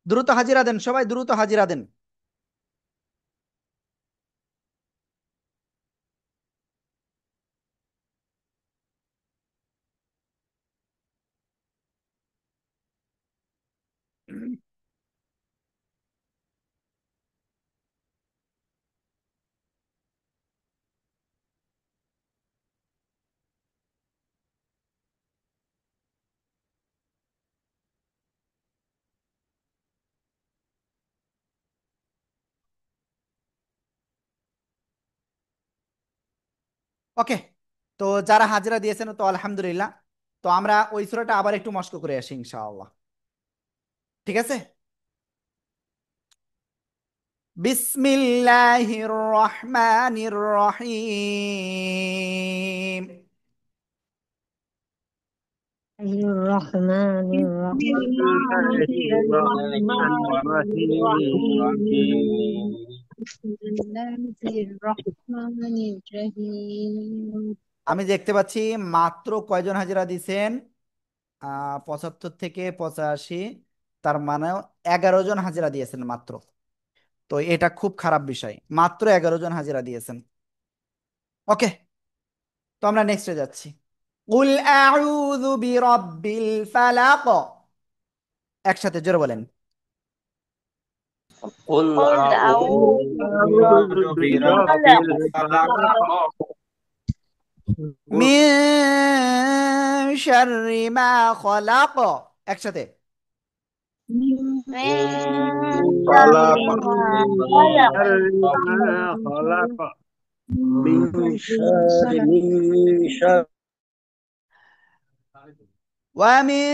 দ্রুত হাজিরা দেন, সবাই দ্রুত হাজিরা দেন। ওকে। তো যারা হাজিরা দিয়েছেন তো আলহামদুলিল্লাহ। তো আমরা ওই সূরাটা আবার একটু মস্ক করে আসি ইনশাআল্লাহ, ঠিক আছে? বিসমিল্লাহির রহমানির রহিম। الرحمن بسم الرحيم الله الرحمن Bismillahirrahmanirrahim. بسم الله الرحمن الرحيم আমি দেখতে পাচ্ছি মাত্র কয়জন হাজিরা দিয়েছেন, 75 থেকে 85, তার মানে 11 জন হাজিরা দিয়েছেন মাত্র। তো এটা খুব খারাপ বিষয়, মাত্র 11 জন হাজিরা দিয়েছেন। ওকে, তো আমরা নেক্সটে যাচ্ছি। কুল আউযু বিরাব্বিল ফালাক, একসাথে জোরে বলেন। قل قل أعوذ أعوذ أعوذ برب برب برب الفلق الفلق মিন শাররি মা খলাক, একসাথে। من من شر خلق ما شر من ما خلق شر ما خلق خلق من شر ومن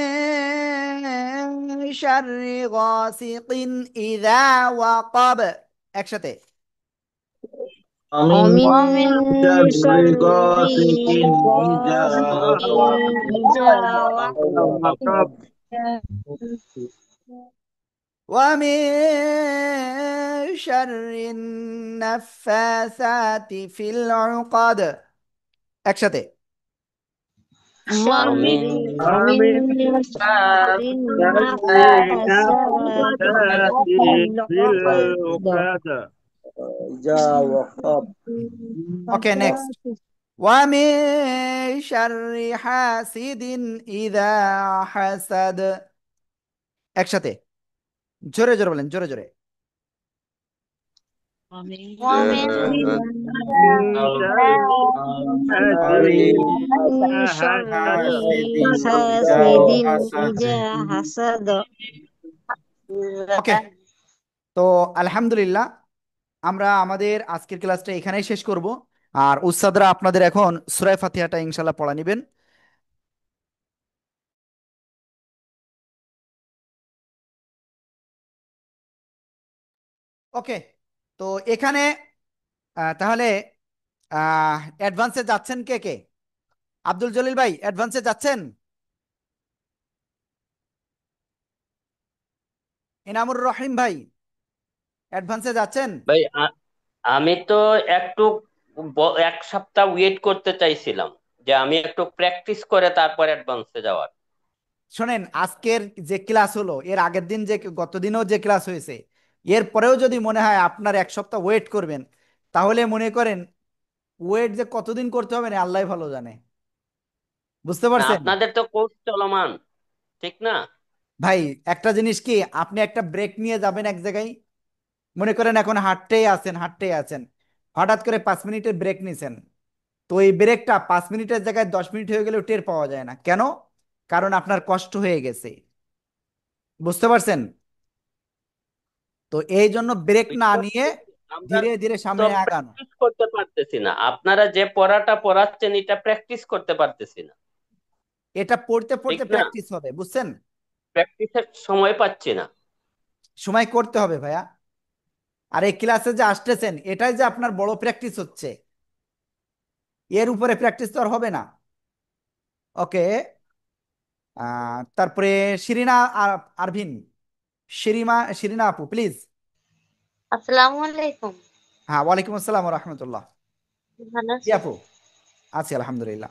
شر غاسق إذا وقب، একসাথে। ومن ومن شر شر غاسق إذا غاسق إذا وقب وقب وقب ومن شر النفاثات في العقد، একসাথে। شر ومن ومن ومن شر شر النفاثات نفاثات في في العقد العقد إذا وقب ওকে, নেক্সট। ومن شر حاسد إذا حسد، একসাথে। জোরে জোরে বলেন, জোরে জোরে। ومن ومن شر حاسد شر حسد حاسد إذا حسد ওকে, তো আলহামদুলিল্লাহ আমরা আমাদের আজকের ক্লাসটা এখানেই শেষ করব। আর উস্তাদরা আপনাদের এখন সূরা ফাতিহাটা ইনশাআল্লাহ পড়া নিবেন। ওকে, তো এখানে তাহলে অ্যাডভান্সে যাচ্ছেন কে কে? আব্দুল জলিল ভাই অ্যাডভান্সে যাচ্ছেন? এনামুর রহিম ভাই অ্যাডভান্সে যাচ্ছেন? ভাই আমি তো একটু এক সপ্তাহ ওয়েট করতে চাইছিলাম, যে আমি একটু প্র্যাকটিস করে তারপর অ্যাডভান্সে যাওয়ার। শোনেন, আজকের যে ক্লাস হলো, এর আগের দিন যে গত দিনও যে ক্লাস হয়েছে, এর পরেও যদি মনে হয় আপনার এক সপ্তাহ ওয়েট করবেন, তাহলে মনে করেন ওয়েট যে কতদিন করতে হবে না আল্লাহ ভালো জানে। বুঝতে না, পারছেন আপনাদের তো কোর্স চলমান, ঠিক না? ভাই? একটা জিনিস কি, আপনি একটা ব্রেক নিয়ে যাবেন এক জায়গায়, মনে করেন এখন হাঁটতেই আছেন হাঁটতেই আছেন, হঠাৎ করে 5 মিনিটের ব্রেক নিছেন, তো এই ব্রেকটা 5 মিনিটের জায়গায় 10 মিনিট হয়ে গেলেও টের পাওয়া যায় না কেন? কারণ আপনার কষ্ট হয়ে গেছে। বুঝতে পারছেন? তো এই জন্য ব্রেক ওই না তো নিয়ে আমরা ধীরে ধীরে তো সামনে আগানো। প্র্যাকটিস করতে পারতেছি না, আপনারা যে পড়াটা পড়াচ্ছেন এটা প্র্যাকটিস করতে পারতেছি না, এটা পড়তে ঠিক পড়তে না? প্র্যাকটিস হবে, বুঝছেন? প্র্যাকটিসের সময় পাচ্ছি না। সময় করতে হবে ভাইয়া। আর এই ক্লাসে যে আসতেছেন এটাই যে আপনার বড় প্র্যাকটিস হচ্ছে, এর উপরে প্র্যাকটিস তো আর হবে না। ওকে, তারপরে শিরিনা আরভিন, শিরিনা আপু প্লিজ। আসসালামু আলাইকুম। হ্যাঁ, ওয়ালাইকুম আসসালাম রহমতুল্লাহ। ভালো জি আছেন? আপু, আছি আলহামদুলিল্লাহ।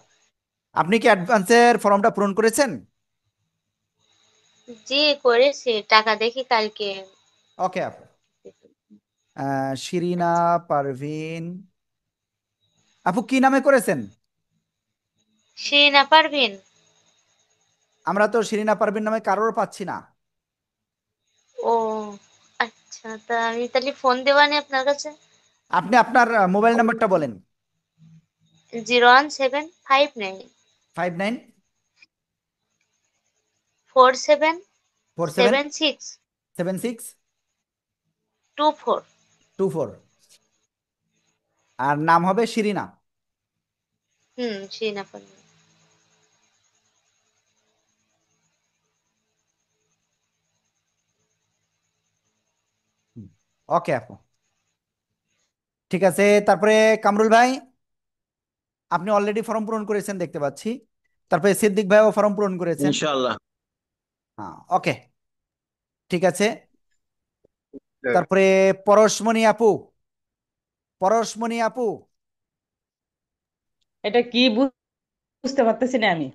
আপনি কি অ্যাডভান্সের ফর্মটা পূরণ করেছেন? জি, করেছি, টাকা দেখি কালকে। ওকে আপু। শিরিনা পারভিন আপু কি নামে করেছেন? শিরিনা পারভিন। আমরা তো শিরিনা পারভিন নামে কারোর পাচ্ছি না। ও আচ্ছা, তা আমি তাহলে ফোন দেওয়ানি আপনার কাছে। আপনি আপনার মোবাইল নাম্বারটা বলেন। 01759 59 47 47 76 76 24। 24। আর নাম হবে শিরিনা। শিরিনা পারভিন। ওকে আপু, ঠিক আছে। তারপরে কামরুল ভাই, আপনি অলরেডি ফর্ম পূরণ করেছেন দেখতে পাচ্ছি। তারপরে সিদ্দিক ভাইও ফর্ম পূরণ করেছেন। ইনশাআল্লাহ। হ্যাঁ, ওকে, ঠিক আছে। তারপরে পরশমণি আপু, পরশমণি আপু, এটা কি বুঝতে পারতেছি না আমি।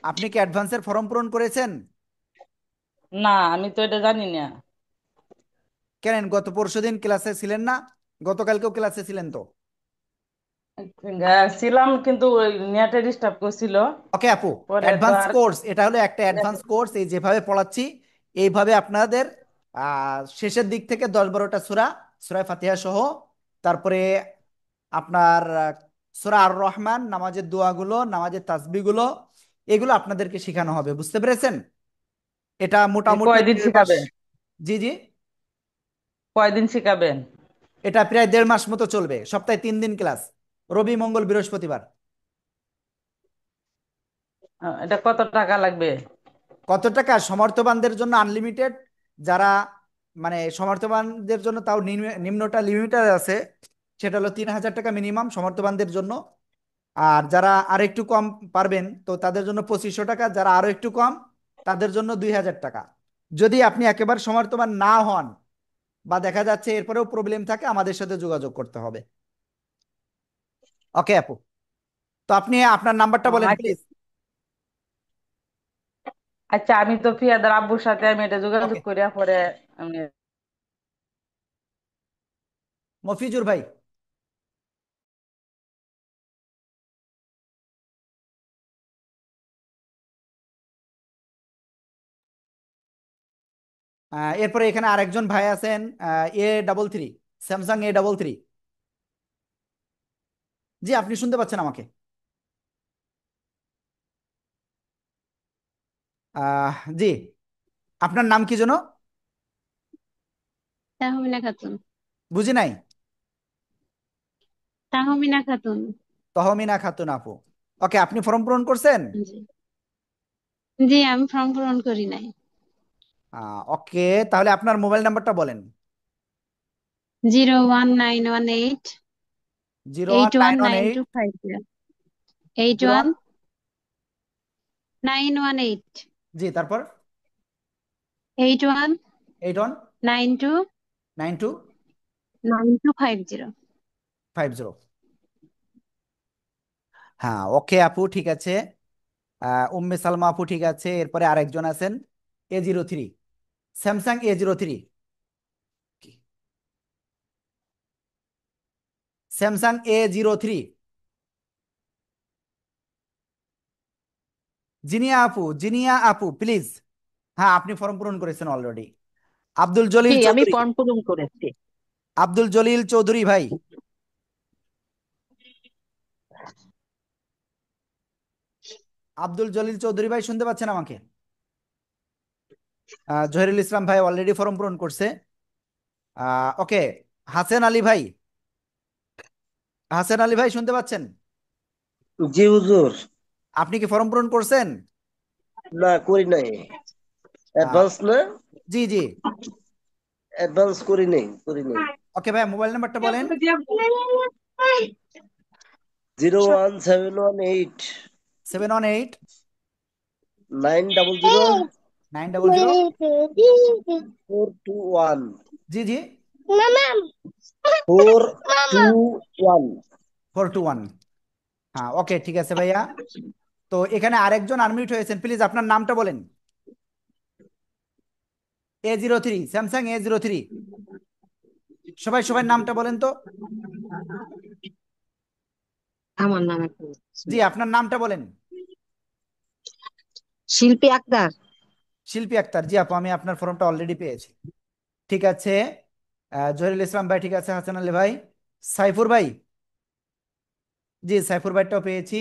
আপনি কি অ্যাডভান্সের ফর্ম পূরণ করেছেন? না, আমি তো এটা জানি না। কেন, গত পরশুদিন ক্লাসে ছিলেন না? গতকালকেও ক্লাসে ছিলেন তো? ছিলাম কিন্তু ওই নেটে ডিস্টার্ব করছিল, ওকে আপু, পরে তো অ্যাডভান্স আর কোর্স, এটা হলো একটা অ্যাডভান্স কোর্স। এই যেভাবে পড়াচ্ছি এইভাবে আপনাদের শেষের দিক থেকে 10-12টা সূরা, সূরা ফাতিহা সহ, তারপরে আপনার সূরা আর রহমান, নামাজের দোয়াগুলো, নামাজের তাসবিহগুলো, এগুলো আপনাদেরকে শেখানো হবে, বুঝতে পেরেছেন? এটা মোটামুটি কয়দিন 1.5 মাস। শিখাবেন? জি জি, কয়দিন শিখাবেন? এটা প্রায় 1.5 মাস মতো চলবে, সপ্তাহে 3 দিন ক্লাস, রবি মঙ্গল বৃহস্পতিবার। এটা কত টাকা লাগবে? কত টাকা? সমর্থবানদের জন্য আনলিমিটেড, যারা মানে সমর্থবানদের জন্য তাও নিম্নটা লিমিটার আছে, সেটা হলো 3,000 টাকা মিনিমাম সমর্থবানদের জন্য। আর যারা আর একটু কম পারবেন তো তাদের জন্য 2500 টাকা, যারা আরো একটু কম তাদের জন্য 2,000 টাকা। যদি আপনি একেবারে সমর্থবান না হন বা দেখা যাচ্ছে এরপরেও প্রবলেম থাকে, আমাদের সাথে যোগাযোগ করতে হবে। ওকে আপু, তো আপনি আপনার নাম্বারটা বলেন আচ্ছা, প্লিজ। আচ্ছা, আমি তো ফিয়াদের আব্বুর সাথে আমি এটা যোগাযোগ ওকে, করিয়া পরে আমি মফিজুর ভাই, এরপরে এখানে আরেকজন ভাই আছেন, A33, স্যামসাং A33। জি, আপনি শুনতে পাচ্ছেন আমাকে? জি, আপনার নাম কি যেন? তাহমিনা খাতুন। বুঝি নাই। তাহমিনা খাতুন। তহমিনা খাতুন আপু। ওকে, আপনি ফর্ম পূরণ করছেন? জি। জি, আমি ফর্ম পূরণ করি নাই। ওকে, তাহলে আপনার মোবাইল নাম্বারটা বলেন। 01918 01918। 819250 eight zero one one nine one eight জি, তারপর 81 81 92 92 9250। 50। হ্যাঁ, ওকে আপু, ঠিক আছে। উম্মে সালমা আপু, ঠিক আছে। এরপরে আরেকজন আছেন, A03, Samsung A03, Samsung A03। Jinia আপু, জিনিয়া আপু প্লিজ। হ্যাঁ, আপনি ফর্ম পূরণ করেছেন অলরেডি। আব্দুল জি জলিল আমি চৌধুরী, ফর্ম পূরণ করেছি। আব্দুল জলিল চৌধুরী ভাই, আব্দুল জলিল চৌধুরী ভাই শুনতে পাচ্ছেন আমাকে? জহিরুল ইসলাম ভাই অলরেডি ফর্ম পূরণ করছে। ওকে, হাসেন আলী ভাই, হাসেন আলী ভাই শুনতে পাচ্ছেন? জি হুজুর। আপনি কি ফর্ম পূরণ করছেন? না, করি নাই। আহ, অ্যাডভান্স না? জি জি। অ্যাডভান্স করি নাই, করি নাই। ওকে ভাই, মোবাইল নাম্বারটা বলেন। 01718 718 900 900 421 জি জি 421। 421। হ্যাঁ, ওকে, ঠিক আছে ভাইয়া। তো এখানে আরেকজন আনমিউট হয়েছেন, প্লিজ আপনার নামটা বলেন। A03, স্যামসাং A03, সবাই সবার নামটা বলেন তো। আমার নাম একটু জি, আপনার নামটা বলেন। শিল্পী আক্তার। শিল্পী আক্তার। জি আপু, আমি আপনার ফর্মটা অলরেডি পেয়েছি। ঠিক আছে, জহিরুল ইসলাম ভাই, ঠিক আছে। হাসান আলী ভাই, সাইফুর ভাই, জি সাইফুর ভাইটাও পেয়েছি।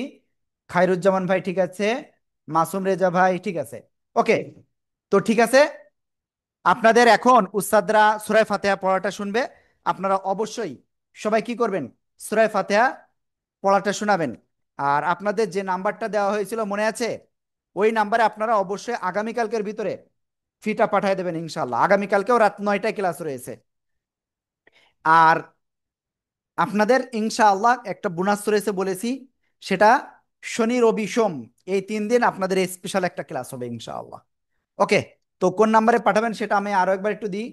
খায়রুজ্জামান ভাই, ঠিক আছে। মাসুম রেজা ভাই, ঠিক আছে। ওকে, তো ঠিক আছে, আপনাদের এখন উস্তাদরা সূরা ফাতিহা পড়াটা শুনবে। আপনারা অবশ্যই সবাই কি করবেন, সূরা ফাতিহা পড়াটা শোনাবেন। আর আপনাদের যে নাম্বারটা দেওয়া হয়েছিল মনে আছে, ওই নাম্বারে আপনারা অবশ্যই আগামীকালকের ভিতরে ফিটা পাঠিয়ে দেবেন ইনশাল্লাহ। আগামীকালকেও রাত 9টায় ক্লাস রয়েছে। আর আপনাদের ইনশাআল্লাহ একটা বোনাস রয়েছে বলেছি, সেটা শনি রবি সোম এই 3 দিন আপনাদের স্পেশাল একটা ক্লাস হবে ইনশাআল্লাহ। ওকে, তো কোন নাম্বারে পাঠাবেন সেটা আমি আরো একবার একটু দিই।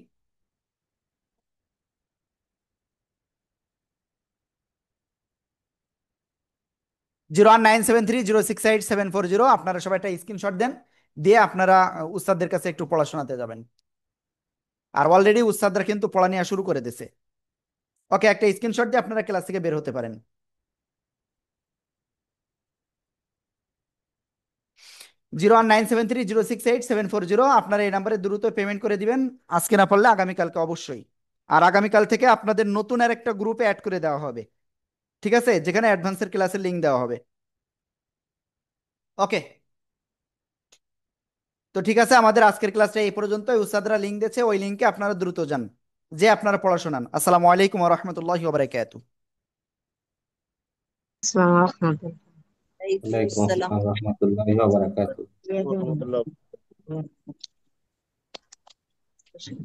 01973068740। আপনারা সবাই একটা স্ক্রিনশট দেন, দিয়ে আপনারা উস্তাদদের কাছে একটু পড়াশোনাতে যাবেন। আর অলরেডি উস্তাদরা কিন্তু পড়া নেওয়া শুরু করে দিয়েছে। ওকে, একটা স্ক্রিনশট দিয়ে আপনারা ক্লাস থেকে বের হতে পারেন। 0197306874 আপনারা এই নাম্বারে দ্রুত পেমেন্ট করে দিবেন, আজকে না পারলে আগামীকালকে অবশ্যই। আর আগামীকাল থেকে আপনাদের নতুন আর একটা গ্রুপে অ্যাড করে দেওয়া হবে, ঠিক আছে, যেখানে অ্যাডভান্সের ক্লাসের লিঙ্ক দেওয়া হবে। ওকে, তো ঠিক আছে, আমাদের আজকের ক্লাসটা এই পর্যন্ত। উস্তাদরা লিঙ্ক দিয়েছে, ওই লিঙ্কে আপনারা দ্রুত যান, যে আপনারা পড়াশোনান। আসসালামু আলাইকুম ওয়া রাহমাতুল্লাহি ওয়া বারাকাতুহু। আসসালামু আলাইকুম। ওয়ালাইকুম ওয়ালাইকুম আসসালাম। আসসালাম রহমতুল্লাহি ওয়া বারাকাতুহু। রহমতুল্লাহ।